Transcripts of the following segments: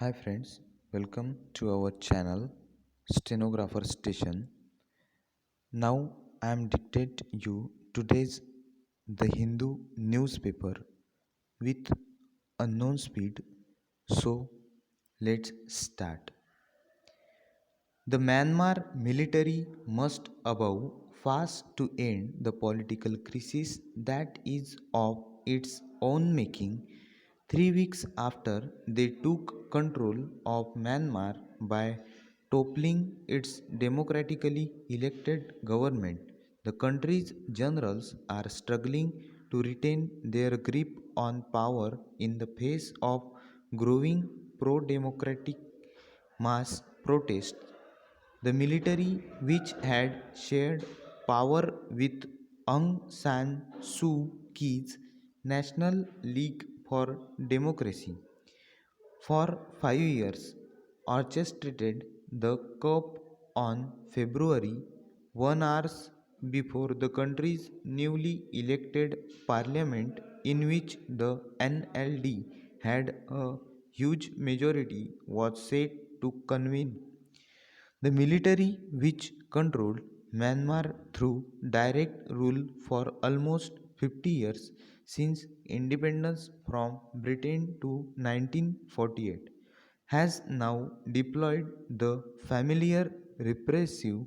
Hi friends, welcome to our channel Stenographer Station. Now I am dictate you today's The Hindu newspaper with unknown speed. So let's start. The Myanmar military must above fast to end the political crisis that is of its own making 3 weeks after they took control of Myanmar by toppling its democratically elected government. The country's generals are struggling to retain their grip on power in the face of growing pro democratic mass protests. The military, which had shared power with Aung San Suu Kyi's National League for Democracy for 5 years, orchestrated the coup on February 1 hours before the country's newly elected parliament, in which the NLD had a huge majority, was set to convene. The military, which controlled Myanmar through direct rule for almost 50 years since independence from Britain to 1948, has now deployed the familiar repressive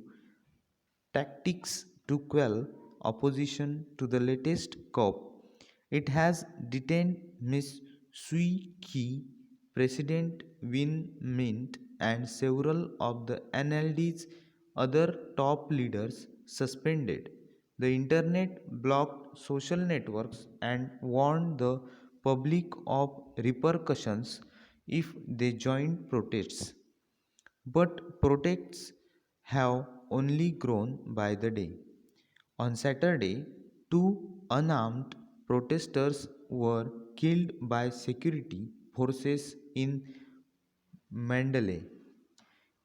tactics to quell opposition to the latest coup. It has detained Ms. Suu Kyi, President Win Mint, and several of the NLD's other top leaders suspended the internet, blocked social networks, and warned the public of repercussions if they joined protests. But protests have only grown by the day. On Saturday, two unarmed protesters were killed by security forces in Mandalay.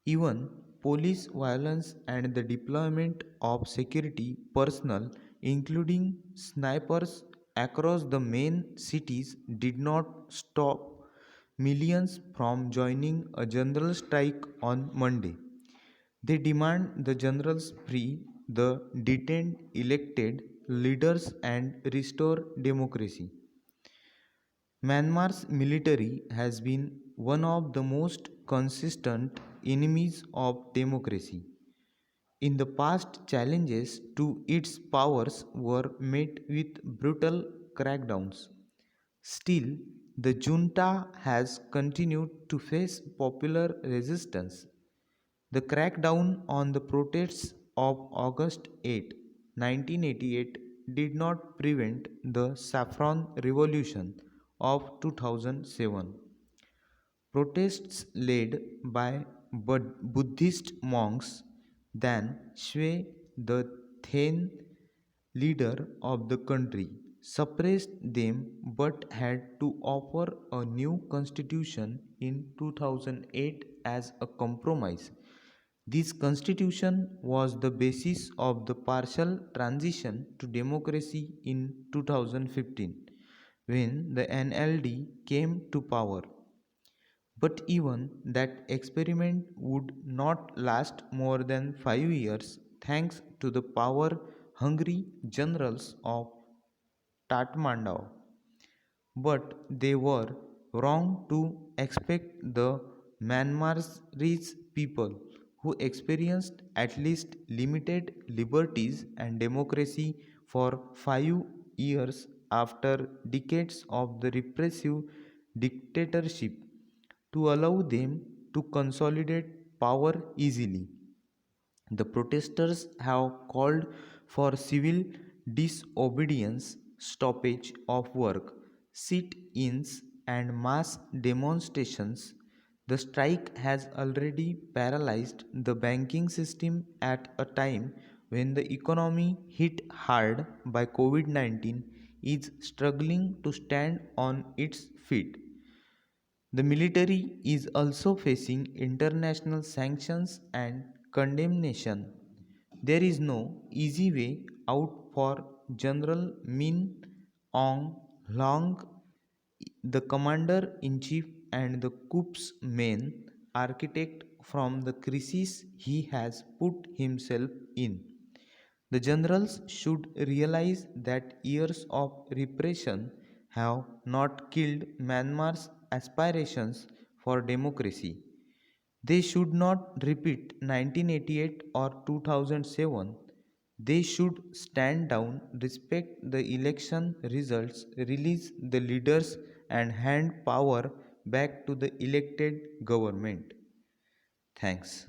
Even police violence and the deployment of security personnel, including snipers across the main cities, did not stop millions from joining a general strike on Monday. They demand the generals free the detained elected leaders and restore democracy. Myanmar's military has been one of the most consistent enemies of democracy. In the past, challenges to its powers were met with brutal crackdowns. Still, the junta has continued to face popular resistance. The crackdown on the protests of August 8, 1988 did not prevent the Saffron Revolution of 2007. Protests led by Buddhist monks Than Shwe, the then leader of the country, suppressed them but had to offer a new constitution in 2008 as a compromise. This constitution was the basis of the partial transition to democracy in 2015 when the NLD came to power. But even that experiment would not last more than 5 years thanks to the power hungry generals of Tatmadaw. But they were wrong to expect the Myanmar's people, who experienced at least limited liberties and democracy for 5 years after decades of the repressive dictatorship, to allow them to consolidate power easily. The protesters have called for civil disobedience, stoppage of work, sit ins, and mass demonstrations. The strike has already paralyzed the banking system at a time when the economy hit hard by COVID 19 is struggling to stand on its feet. The military is also facing international sanctions and condemnation. There is no easy way out for General Min Aung Hlaing, the commander in chief and the coup's main architect from the crisis he has put himself in. The generals should realize that years of repression have not killed Myanmar's aspirations for democracy. They should not repeat 1988 or 2007. They should stand down, respect the election results, release the leaders, and hand power back to the elected government. Thanks.